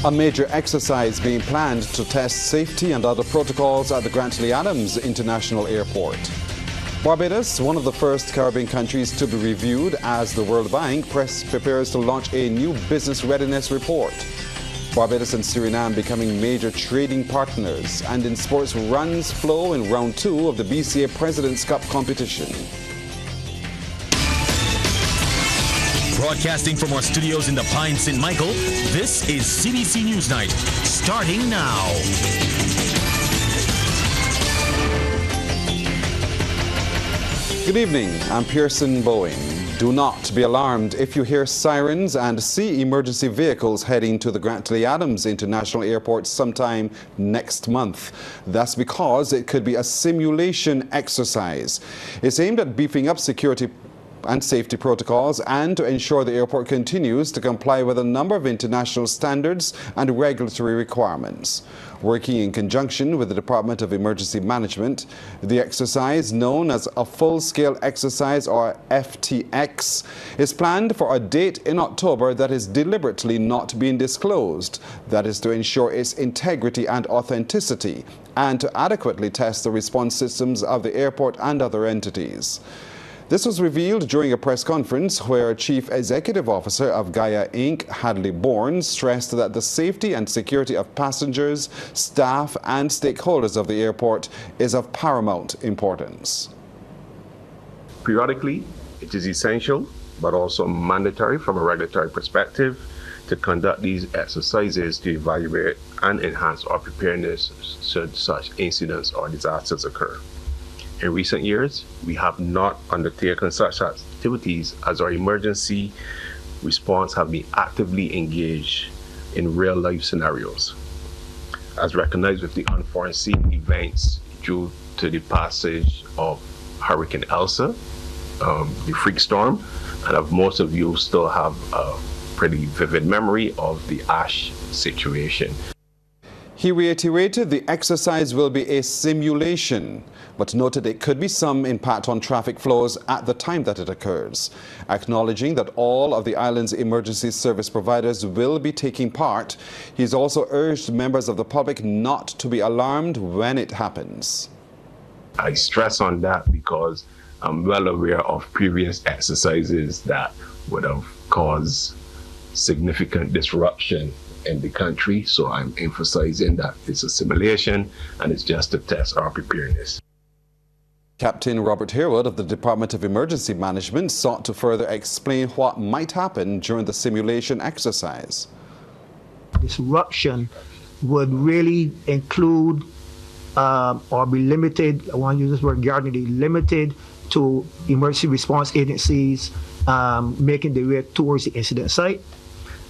A major exercise being planned to test safety and other protocols at the Grantley Adams International Airport. Barbados, one of the first Caribbean countries to be reviewed as the World Bank prepares to launch a new business readiness report. Barbados and Suriname becoming major trading partners, and in sports, runs flow in round 2 of the BCA Presidents Cup Competition. Broadcasting from our studios in the Pine St. Michael, this is CBC NewsNight, starting now. Good evening, I'm Pearson Bowen. Do not be alarmed if you hear sirens and see emergency vehicles heading to the Grantley Adams International Airport sometime next month. That's because it could be a simulation exercise. It's aimed at beefing up security and safety protocols and to ensure the airport continues to comply with a number of international standards and regulatory requirements. Working in conjunction with the Department of Emergency Management, the exercise, known as a full-scale exercise or FTX, is planned for a date in October that is deliberately not being disclosed. That is to ensure its integrity and authenticity and to adequately test the response systems of the airport and other entities. This was revealed during a press conference where Chief Executive Officer of Guyana Inc., Hadley Bourne, stressed that the safety and security of passengers, staff and stakeholders of the airport is of paramount importance. Periodically, it is essential, but also mandatory from a regulatory perspective, to conduct these exercises to evaluate and enhance our preparedness should such incidents or disasters occur. In recent years, we have not undertaken such activities as our emergency response have been actively engaged in real-life scenarios. As recognized with the unforeseen events due to the passage of Hurricane Elsa, the freak storm, and most of you still have a pretty vivid memory of the ash situation. He reiterated the exercise will be a simulation, but noted it could be some impact on traffic flows at the time that it occurs. Acknowledging that all of the island's emergency service providers will be taking part, he's also urged members of the public not to be alarmed when it happens. I stress on that because I'm well aware of previous exercises that would have caused significant disruption in the country, so I'm emphasizing that it's a simulation and it's just to test our preparedness. Captain Robert Herold of the Department of Emergency Management sought to further explain what might happen during the simulation exercise. Disruption would really include or be limited, I want to use this word guardedly, limited to emergency response agencies making their way towards the incident site.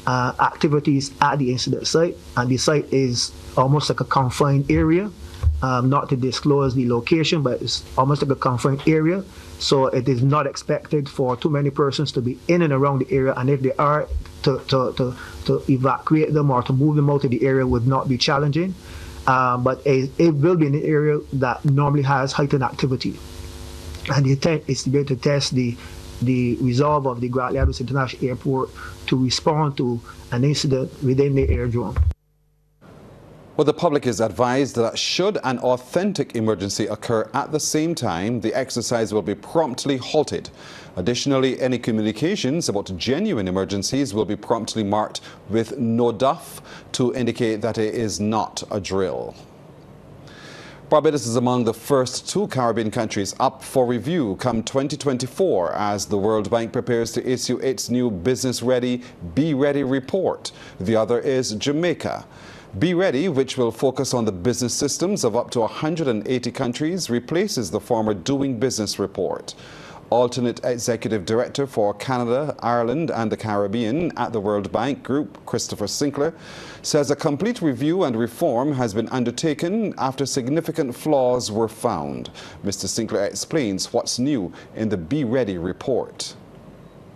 Activities at the incident site, and the site is almost like a confined area, not to disclose the location, but it's almost like a confined area, so it is not expected for too many persons to be in and around the area, and if they are, to evacuate them or to move them out of the area would not be challenging, but it will be in an area that normally has heightened activity, and the intent is to be able to test the resolve of the Grantley Adams International Airport to respond to an incident within the airdrome. Well, the public is advised that should an authentic emergency occur at the same time, the exercise will be promptly halted. Additionally, any communications about genuine emergencies will be promptly marked with no duff to indicate that it is not a drill. Barbados is among the first 2 Caribbean countries up for review come 2024 as the World Bank prepares to issue its new Business Ready, Be Ready report. The other is Jamaica. Be Ready, which will focus on the business systems of up to 180 countries, replaces the former Doing Business report. Alternate Executive Director for Canada, Ireland and the Caribbean at the World Bank Group, Christopher Sinclair, says a complete review and reform has been undertaken after significant flaws were found. Mr. Sinclair explains what's new in the Be Ready report.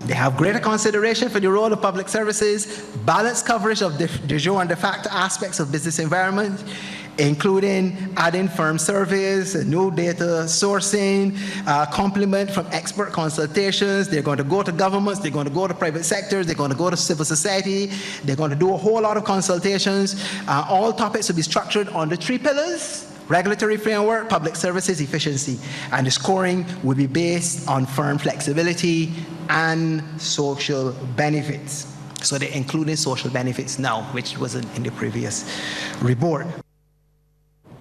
They have greater consideration for the role of public services, balanced coverage of de jure and de facto aspects of business environment, including adding firm surveys, new data sourcing, complement from expert consultations. They're going to go to governments, they're going to go to private sectors, they're going to go to civil society, they're going to do a whole lot of consultations. All topics will be structured on the 3 pillars: regulatory framework, public services, efficiency. And the scoring will be based on firm flexibility and social benefits. So they're including social benefits now, which wasn't in the previous report.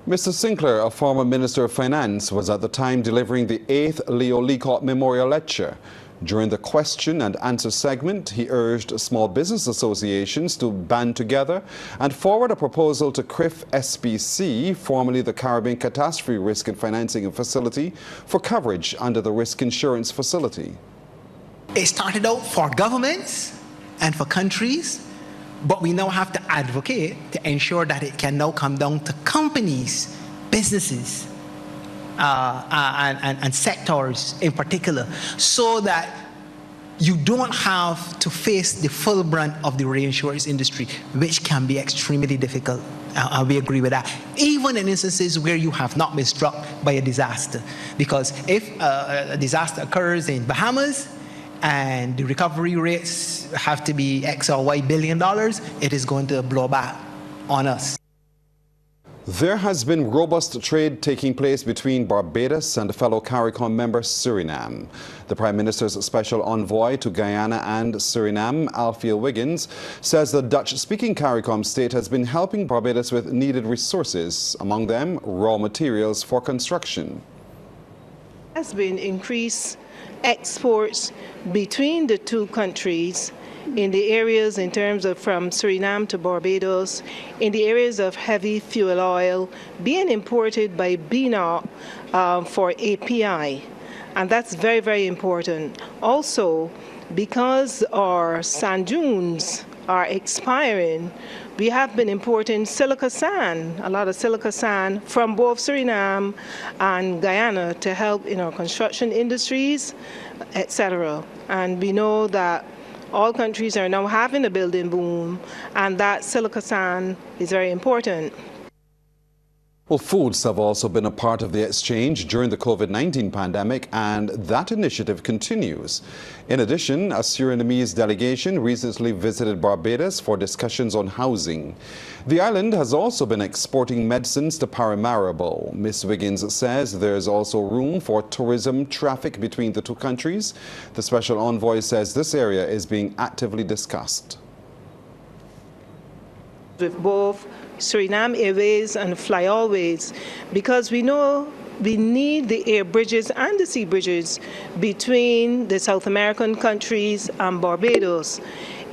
Mr. Sinclair, a former Minister of Finance, was at the time delivering the 8th Leo Leacock Memorial Lecture. During the question and answer segment, he urged small business associations to band together and forward a proposal to CRIF SPC, formerly the Caribbean Catastrophe Risk and Financing Facility, for coverage under the Risk Insurance Facility. It started out for governments and for countries, but we now have to advocate to ensure that it can now come down to companies, businesses, and sectors in particular, so that you don't have to face the full brunt of the reinsurance industry, which can be extremely difficult. We agree with that, even in instances where you have not been struck by a disaster. Because if a disaster occurs in Bahamas and the recovery rates have to be X or Y billion dollars, it is going to blow back on us. There has been robust trade taking place between Barbados and fellow CARICOM member Suriname. The Prime Minister's special envoy to Guyana and Suriname, Alfiel Wiggins, says the Dutch-speaking CARICOM state has been helping Barbados with needed resources, among them raw materials for construction. There has been increased exports between the two countries in the areas in terms of from Suriname to Barbados, in the areas of heavy fuel oil being imported by BNOC for API. And that's very, very important. Also, because our sand dunes are expiring, we have been importing silica sand, a lot of silica sand from both Suriname and Guyana to help in our construction industries, etc. And we know that all countries are now having a building boom, and that silica sand is very important. Well, foods have also been a part of the exchange during the COVID-19 pandemic, and that initiative continues. In addition, a Surinamese delegation recently visited Barbados for discussions on housing. The island has also been exporting medicines to Paramaribo. Ms. Wiggins says there is also room for tourism traffic between the two countries. The special envoy says this area is being actively discussed. With both Suriname Airways and Fly Always, because we know we need the air bridges and the sea bridges between the South American countries and Barbados.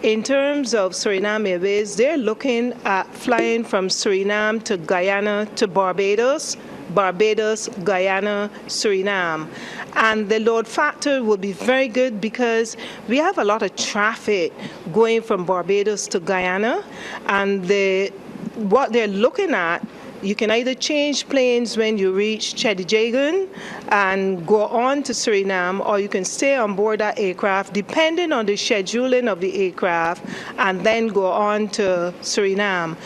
In terms of Suriname Airways, they're looking at flying from Suriname to Guyana to Barbados, Barbados, Guyana, Suriname. And the load factor will be very good because we have a lot of traffic going from Barbados to Guyana, and what they're looking at, you can either change planes when you reach Chedijagan and go on to Suriname, or you can stay on board that aircraft depending on the scheduling of the aircraft and then go on to Suriname.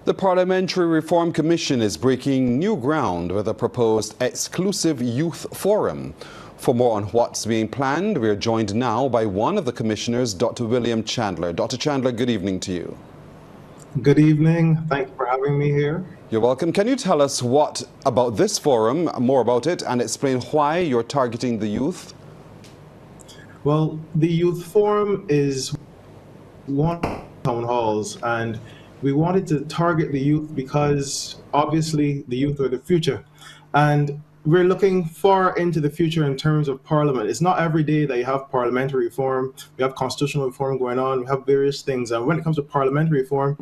The Parliamentary Reform Commission is breaking new ground with a proposed exclusive youth forum. For more on what's being planned, we are joined now by one of the commissioners, Dr. William Chandler. Dr. Chandler, good evening to you. Good evening. Thank you for having me here. You're welcome. Can you tell us what about this forum, more about it, and explain why you're targeting the youth? Well, the Youth Forum is one of the town halls, and we wanted to target the youth because obviously the youth are the future. And we're looking far into the future in terms of Parliament. It's not every day that you have parliamentary reform. We have constitutional reform going on. We have various things. And when it comes to parliamentary reform,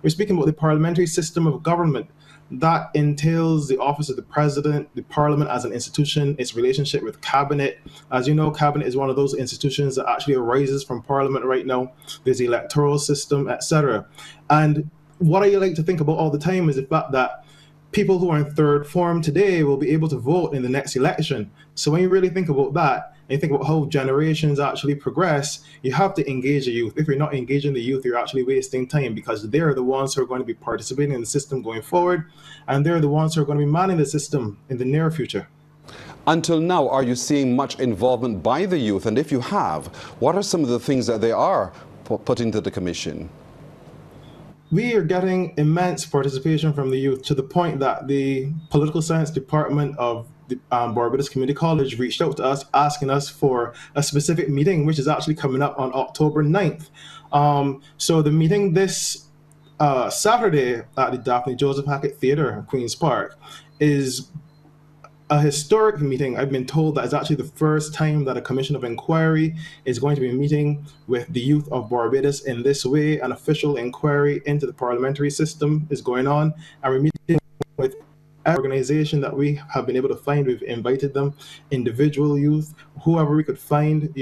we're speaking about the parliamentary system of government. That entails the office of the president, the parliament as an institution, its relationship with cabinet. As you know, cabinet is one of those institutions that actually arises from parliament right now. There's the electoral system, etc. And what I like to think about all the time is the fact that people who are in third form today will be able to vote in the next election. So when you really think about that, and you think about how generations actually progress, you have to engage the youth. If you're not engaging the youth, you're actually wasting time, because they're the ones who are going to be participating in the system going forward, and they're the ones who are going to be manning the system in the near future. Until now, are you seeing much involvement by the youth? And if you have, what are some of the things that they are putting to the commission? We are getting immense participation from the youth, to the point that the political science department of the Barbados Community College reached out to us asking us for a specific meeting, which is actually coming up on October 9th. So the meeting this Saturday at the Daphne Joseph Hackett Theatre in Queen's Park is a historic meeting. I've been told that it's actually the first time that a commission of inquiry is going to be meeting with the youth of Barbados in this way. An official inquiry into the parliamentary system is going on, and we're meeting with every organization that we have been able to find. We've invited them, individual youth, whoever we could find,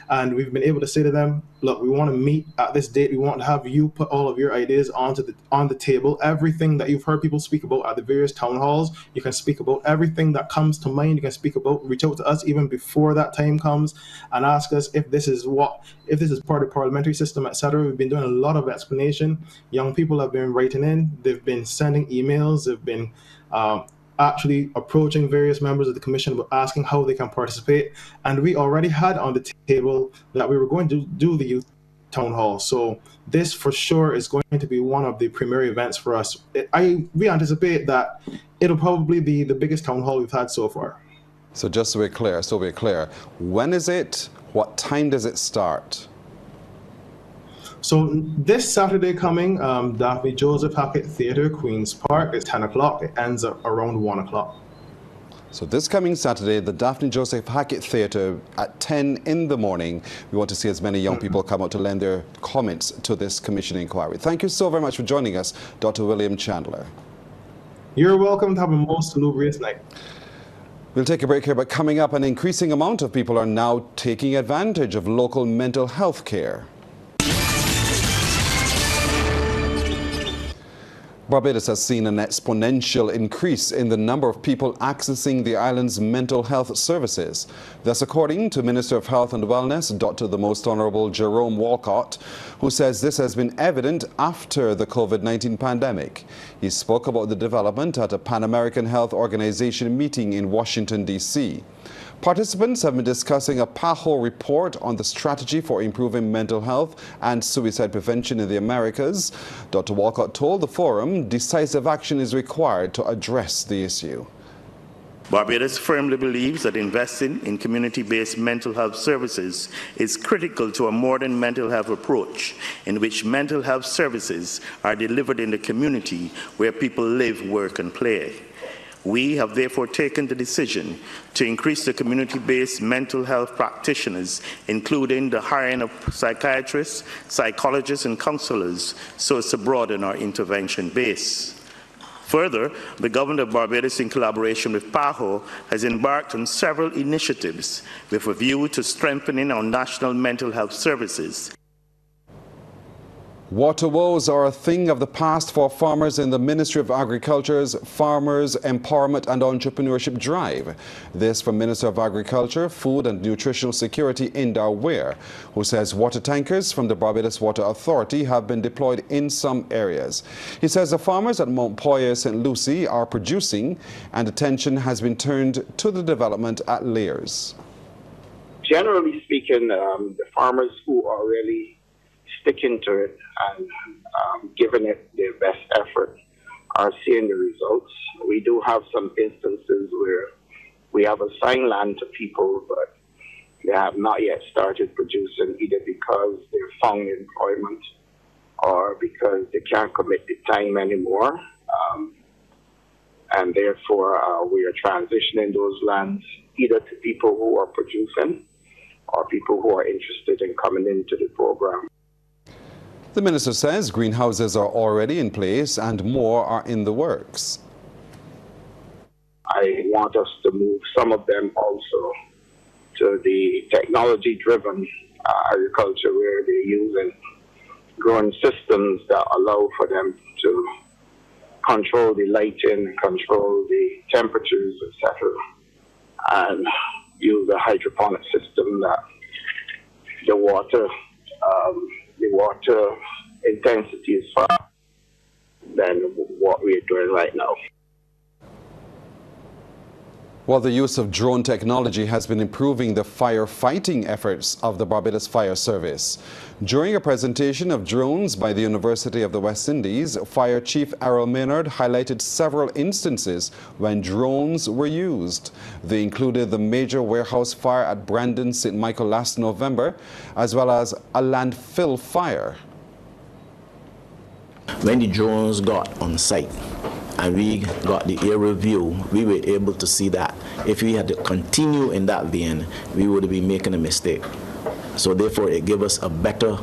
and we've been able to say to them, look, we want to meet at this date. We want to have you put all of your ideas on the table. Everything that you've heard people speak about at the various town halls, you can speak about everything that comes to mind. You can speak about, reach out to us even before that time comes and ask us if this is part of the parliamentary system, etc. We've been doing a lot of explanation. Young people have been writing in. They've been sending emails. They've been actually approaching various members of the commission about asking how they can participate. And we already had on the table that we were going to do the youth town hall. So this for sure is going to be one of the premier events for us. We anticipate that it'll probably be the biggest town hall we've had so far. So just so we're clear, when is it? What time does it start? So this Saturday coming, Daphne Joseph Hackett Theatre, Queen's Park, it's 10 o'clock. It ends at around 1 o'clock. So this coming Saturday, the Daphne Joseph Hackett Theatre at 10 in the morning. We want to see as many young people come out to lend their comments to this commission inquiry. Thank you so very much for joining us, Dr. William Chandler. You're welcome to have a most salubrious night. We'll take a break here, but coming up, an increasing amount of people are now taking advantage of local mental health care. Barbados has seen an exponential increase in the number of people accessing the island's mental health services. That's according to Minister of Health and Wellness, Dr. the Most Honorable Jerome Walcott, who says this has been evident after the COVID-19 pandemic. He spoke about the development at a Pan American Health Organization meeting in Washington, D.C. Participants have been discussing a PAHO report on the strategy for improving mental health and suicide prevention in the Americas. Dr. Walcott told the forum decisive action is required to address the issue. Barbados firmly believes that investing in community-based mental health services is critical to a modern mental health approach in which mental health services are delivered in the community where people live, work, and play. We have therefore taken the decision to increase the community-based mental health practitioners, including the hiring of psychiatrists, psychologists, and counselors, so as to broaden our intervention base. Further, the Government of Barbados, in collaboration with PAHO, has embarked on several initiatives with a view to strengthening our national mental health services. Water woes are a thing of the past for farmers in the Ministry of Agriculture's Farmers Empowerment and Entrepreneurship Drive. This from Minister of Agriculture, Food and Nutritional Security, Indar Ware, who says water tankers from the Barbados Water Authority have been deployed in some areas. He says the farmers at Mount Poyer, St. Lucie are producing, and attention has been turned to the development at Lears. Generally speaking, the farmers who are really sticking to it and giving it their best effort are seeing the results. We do have some instances where we have assigned land to people, but they have not yet started producing, either because they're found employment or because they can't commit the time anymore. And therefore, we are transitioning those lands either to people who are producing or people who are interested in coming into the program. The minister says greenhouses are already in place and more are in the works. I want us to move some of them also to the technology-driven agriculture, where they're using growing systems that allow for them to control the lighting, control the temperatures, etc. And use a hydroponic system that the water intensity is far than what we're doing right now. Well, the use of drone technology has been improving the firefighting efforts of the Barbados Fire Service. During a presentation of drones by the University of the West Indies, Fire Chief Herold Maynard highlighted several instances when drones were used. They included the major warehouse fire at Brandon St. Michael last November, as well as a landfill fire. When the drones got on site and we got the aerial view, we were able to see that if we had to continue in that vein, we would be making a mistake. So therefore, it gave us a better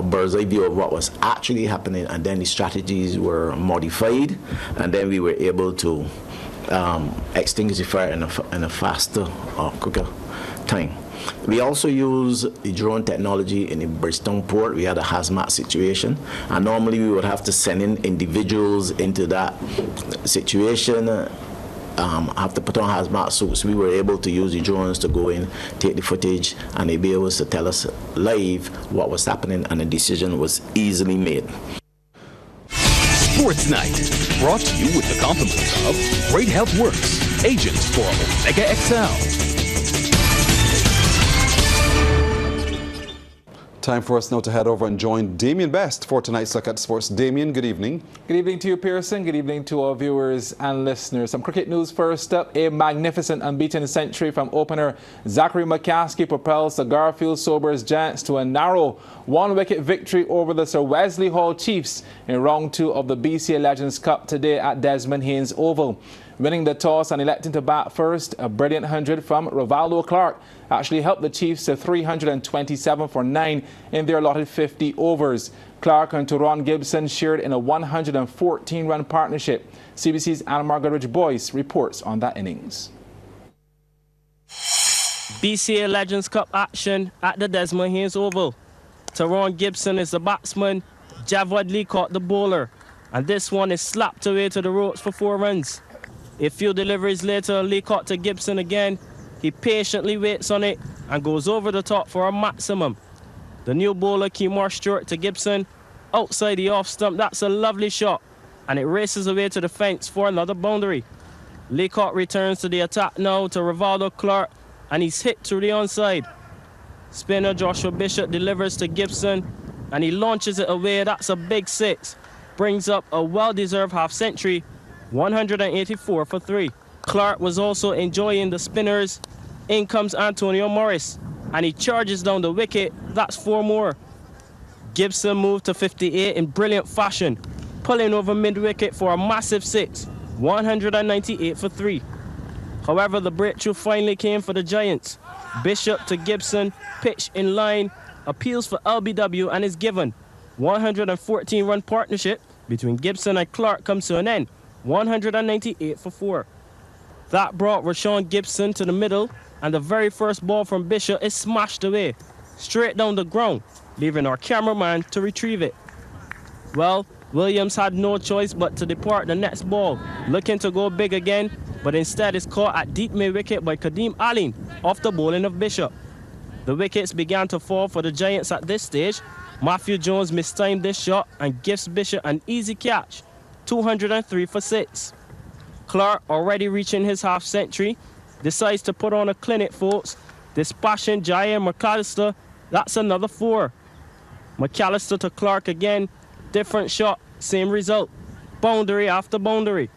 bird's eye view of what was actually happening, and then the strategies were modified, and then we were able to extinguish the fire in a faster or quicker time. We also use the drone technology in the Bridgetown port. We had a hazmat situation, and normally we would have to send in individuals into that situation, have to put on hazmat suits. We were able to use the drones to go in, take the footage, and they'd be able to tell us live what was happening, and the decision was easily made. Sports Night, brought to you with the compliments of Great Health Works, agents for Omega XL. Time for us now to head over and join Damien Best for tonight's look at sports. Damien, good evening. Good evening to you, Pearson. Good evening to our viewers and listeners. Some cricket news first up. A magnificent unbeaten century from opener Zachary McCaskey propels the Garfield Sobers Giants to a narrow one-wicket victory over the Sir Wesley Hall Chiefs in round 2 of the BCA Legends Cup today at Desmond Haynes Oval. Winning the toss and electing to bat first, a brilliant 100 from Rivaldo Clark actually helped the Chiefs to 327 for 9 in their allotted 50 overs. Clark and Teron Gibson shared in a 114-run partnership. CBC's Anna Margaret Ridge-Boyce reports on that innings. BCA Legends Cup action at the Desmond Haynes Oval. Teron Gibson is the batsman, Javad Lee caught the bowler, and this one is slapped away to the ropes for 4 runs. A few deliveries later, Lee caught to Gibson again. He patiently waits on it and goes over the top for a maximum. The new bowler, Keemar Stewart, to Gibson. Outside the off stump, that's a lovely shot. And it races away to the fence for another boundary. Leacock returns to the attack now to Rivaldo Clark, and he's hit through the onside. Spinner Joshua Bishop delivers to Gibson, and he launches it away. That's a big 6. Brings up a well-deserved half-century, 184 for 3. Clark was also enjoying the spinners. In comes Antonio Morris, and he charges down the wicket. That's 4 more. Gibson moved to 58 in brilliant fashion, pulling over mid-wicket for a massive 6, 198 for 3. However, the breakthrough finally came for the Giants. Bishop to Gibson, pitch in line, appeals for LBW and is given. 114-run partnership between Gibson and Clark comes to an end, 198 for 4. That brought Rashawn Gibson to the middle, and the very first ball from Bishop is smashed away, straight down the ground, leaving our cameraman to retrieve it. Well, Williams had no choice but to depart the next ball, looking to go big again, but instead is caught at deep mid-wicket by Kadeem Allen off the bowling of Bishop. The wickets began to fall for the Giants at this stage. Matthew Jones mistimed this shot and gives Bishop an easy catch, 203 for 6. Clark, already reaching his half-century, decides to put on a clinic, folks, dispatching Jair McAllister. That's another 4. McAllister to Clark again, different shot, same result, boundary after boundary.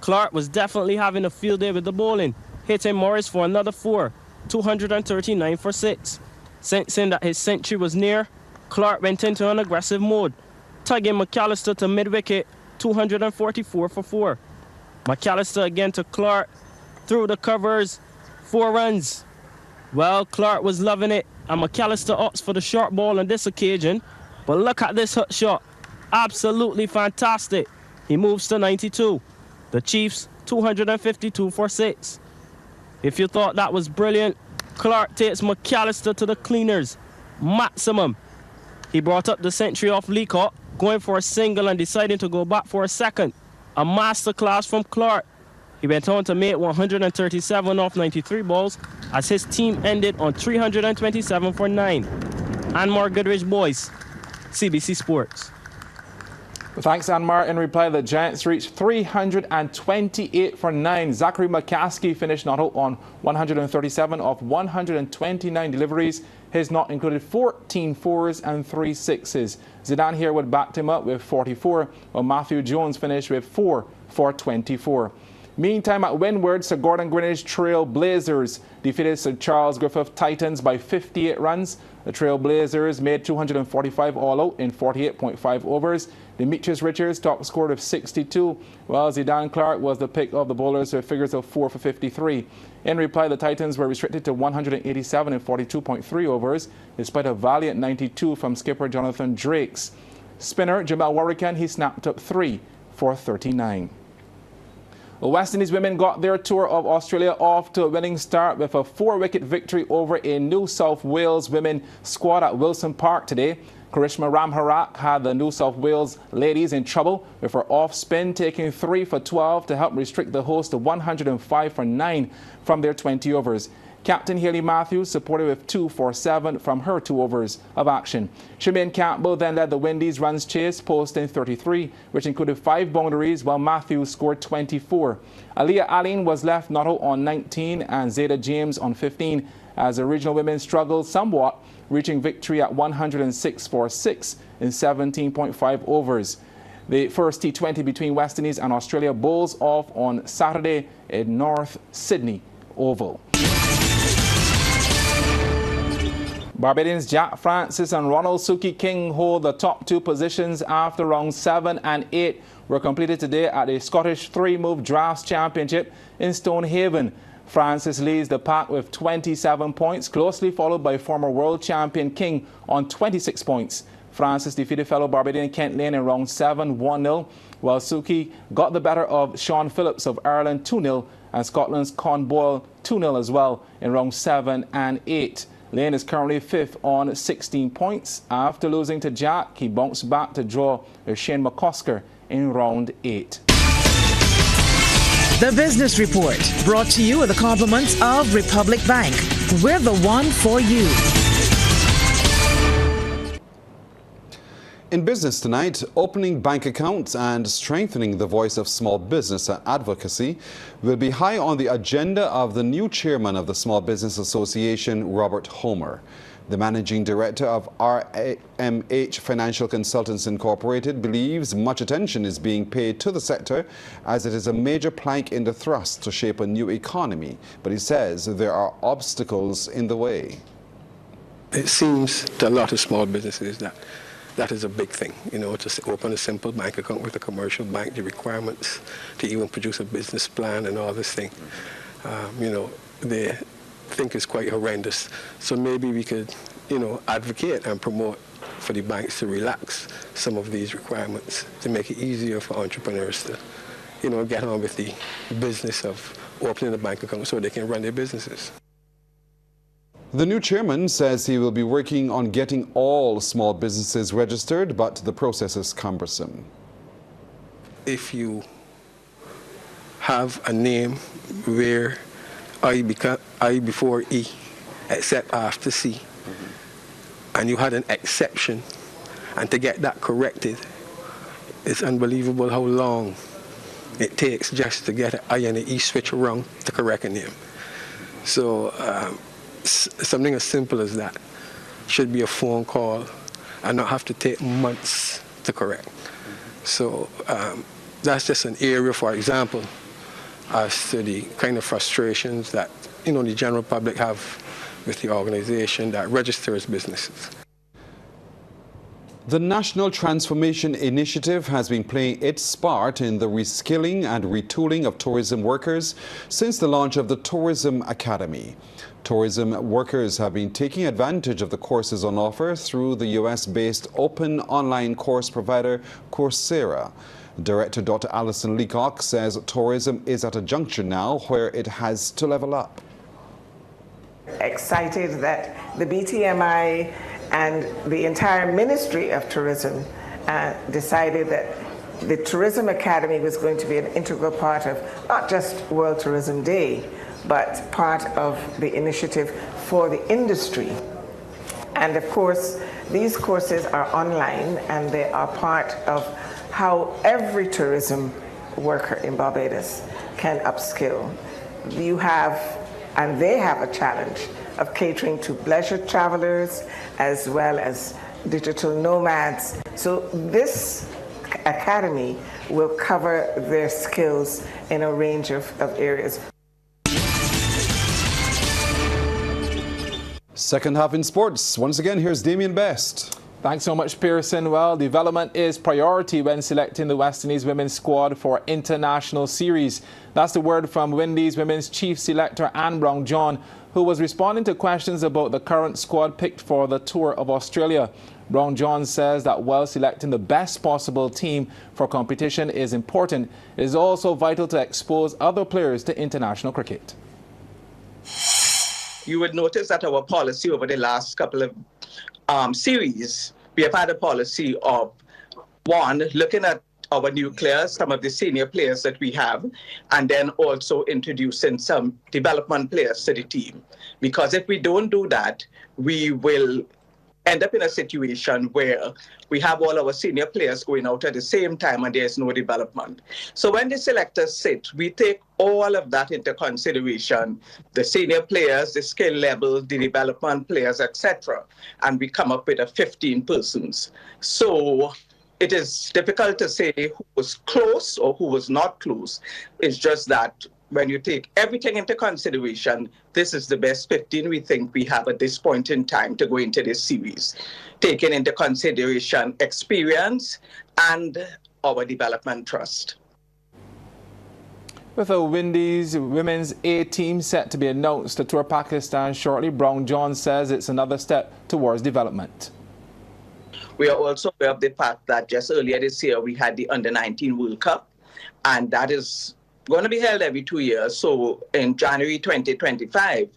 Clark was definitely having a field day with the bowling, hitting Morris for another 4, 239 for 6. Sensing that his century was near, Clark went into an aggressive mode, tugging McAllister to mid-wicket, 244 for 4. McAllister again to Clark, through the covers, 4 runs. Well, Clark was loving it, and McAllister opts for the short ball on this occasion, but look at this hook shot, absolutely fantastic. He moves to 92. The Chiefs, 252 for 6. If you thought that was brilliant, Clark takes McAllister to the cleaners, maximum. He brought up the century off Leacock, going for a single and deciding to go back for a second. A masterclass from Clark. He went on to make 137 off 93 balls as his team ended on 327 for 9. Anmar Goodrich Boys, CBC Sports. Thanks, Anmar. In reply, the Giants reached 328 for 9. Zachary McCaskey finished not out on 137 of 129 deliveries. His not included 14 fours and 3 sixes. Zidane Herold backed him up with 44, while Matthew Jones finished with 4 for 24. Meantime, at Windward, Sir Gordon Greenwich Trail Blazers defeated Sir Charles Griffith Titans by 58 runs. The Trail Blazers made 245 all out in 48.5 overs. Demetrius Richards top scored with 62, while Zidane Clark was the pick of the bowlers with figures of 4 for 53. In reply, the Titans were restricted to 187 in 42.3 overs, despite a valiant 92 from skipper Jonathan Drakes. Spinner Jamal Warrican, he snapped up 3 for 39. The West Indies women got their tour of Australia off to a winning start with a 4-wicket victory over a New South Wales women squad at Wilson Park today. Karishma Ramharak had the New South Wales ladies in trouble with her off spin, taking 3 for 12 to help restrict the host to 105 for 9 from their 20 overs. Captain Hayley Matthews supported with 2 for 7 from her 2 overs of action. Shemaine Campbell then led the Windies runs chase, posting 33, which included 5 boundaries, while Matthews scored 24. Aliyah Aline was left not out on 19 and Zeta James on 15 as the regional women struggled somewhat, reaching victory at 106 for 6 in 17.5 overs. The first T20 between West Indies and Australia bowls off on Saturday in North Sydney Oval. Barbadians Jack Francis and Ronald Suki King hold the top 2 positions after rounds 7 and 8 were completed today at the Scottish 3-move Drafts Championship in Stonehaven. Francis leads the pack with 27 points, closely followed by former world champion King on 26 points. Francis defeated fellow Barbadian Kent Lane in round 7 1-0, while Suki got the better of Sean Phillips of Ireland 2-0 and Scotland's Con Boyle 2-0 as well in round 7 and 8. Lane is currently 5th on 16 points. After losing to Jack, he bounced back to draw with Shane McCosker in round 8. The Business Report, brought to you with the compliments of Republic Bank. We're the one for you. In business tonight, opening bank accounts and strengthening the voice of small business advocacy will be high on the agenda of the new chairman of the Small Business Association, Robert Homer. The managing director of RMH Financial Consultants Incorporated believes much attention is being paid to the sector as it is a major plank in the thrust to shape a new economy, but he says there are obstacles in the way. It seems to a lot of small businesses that is a big thing, to open a simple bank account with a commercial bank, the requirements to even produce a business plan and all this thing, they think is quite horrendous. So maybe we could, advocate and promote for the banks to relax some of these requirements to make it easier for entrepreneurs to, get on with the business of opening a bank account so they can run their businesses. The new chairman says he will be working on getting all small businesses registered, but the process is cumbersome. If you have a name where I before E, except after C, and you had an exception, and to get that corrected, it's unbelievable how long it takes just to get an I and an E switch around to correct a name. So something as simple as that should be a phone call and not have to take months to correct. So that's just an area, for example, as to the kind of frustrations that the general public have with the organization that registers businesses. The National Transformation Initiative has been playing its part in the reskilling and retooling of tourism workers since the launch of the Tourism Academy. Tourism workers have been taking advantage of the courses on offer through the US-based open online course provider Coursera. Director Dr. Alison Leacock says tourism is at a juncture now where it has to level up. Excited that the BTMI and the entire Ministry of Tourism decided that the Tourism Academy was going to be an integral part of not just World Tourism Day, but part of the initiative for the industry. And of course, these courses are online and they are part of how every tourism worker in Barbados can upskill. You have, and they have a challenge of catering to leisure travelers as well as digital nomads. So this academy will cover their skills in a range of areas. Second half in sports. Once again, here's Damien Best. Thanks so much, Pearson. Well, development is priority when selecting the West Indies women's squad for international series. That's the word from Windies women's chief selector Anne Brown-John, who was responding to questions about the current squad picked for the Tour of Australia. Brown-John says that while selecting the best possible team for competition is important, it is also vital to expose other players to international cricket. You would notice that our policy over the last couple of series, we have had a policy of, one, looking at our nucleus, some of the senior players that we have, and then also introducing some development players to the team. Because if we don't do that, we will end up in a situation where we have all our senior players going out at the same time and there's no development. So when the selectors sit, we take all of that into consideration, the senior players, the skill level, the development players, etc. And we come up with a 15 persons. So it is difficult to say who was close or who was not close. It's just that when you take everything into consideration, this is the best 15 we think we have at this point in time to go into this series, taking into consideration experience and our development trust. With the Windies women's A team set to be announced to tour Pakistan shortly, Brown-John says it's another step towards development. We are also aware of the fact that just earlier this year we had the Under-19 World Cup, and that is going to be held every 2 years. So in January 2025,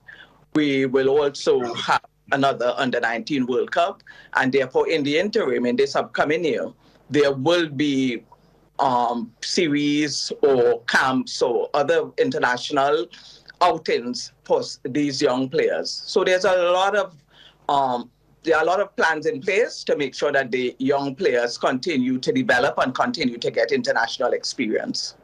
we will also have another Under-19 World Cup. And therefore, in the interim, in this upcoming year, there will be series or camps or other international outings for these young players. So there's a lot of there are a lot of plans in place to make sure that the young players continue to develop and continue to get international experience.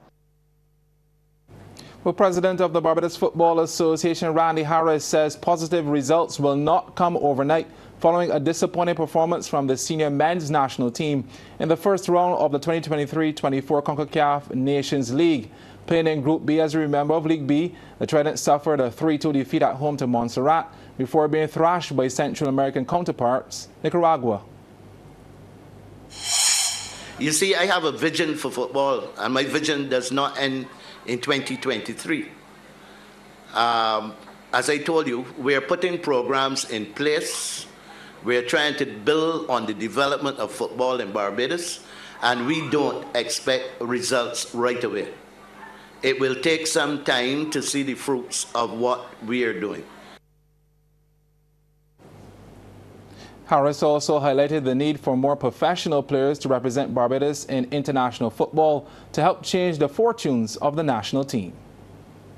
Well, President of the Barbados Football Association, Randy Harris, says positive results will not come overnight following a disappointing performance from the senior men's national team in the first round of the 2023-24 CONCACAF Nations League. Playing in Group B, as you remember, of League B, the Tridents suffered a 3-2 defeat at home to Montserrat before being thrashed by Central American counterparts, Nicaragua. You see, I have a vision for football, and my vision does not end in 2023. As I told you, we're putting programs in place. We're trying to build on the development of football in Barbados, and we don't expect results right away. It will take some time to see the fruits of what we are doing. Harris also highlighted the need for more professional players to represent Barbados in international football to help change the fortunes of the national team.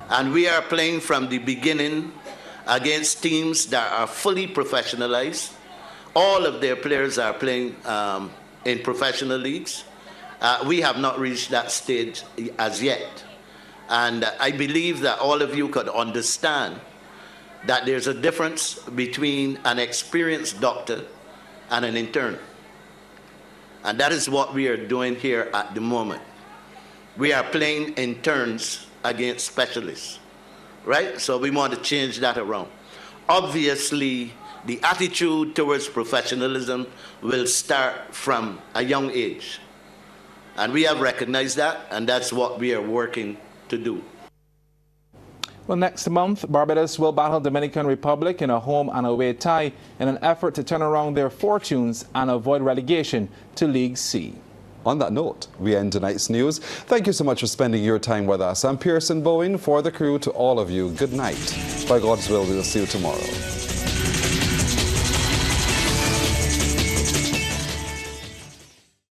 And we are playing from the beginning against teams that are fully professionalized. All of their players are playing in professional leagues. We have not reached that stage as yet. And I believe that all of you could understand that there's a difference between an experienced doctor and an intern. And that is what we are doing here at the moment. We are playing interns against specialists, right? So we want to change that around. Obviously, the attitude towards professionalism will start from a young age. And we have recognized that, and that's what we are working to do. Well, next month, Barbados will battle Dominican Republic in a home and away tie in an effort to turn around their fortunes and avoid relegation to League C. On that note, we end tonight's news. Thank you so much for spending your time with us. I'm Pearson Bowen. For the crew, to all of you, good night. By God's will, we'll see you tomorrow.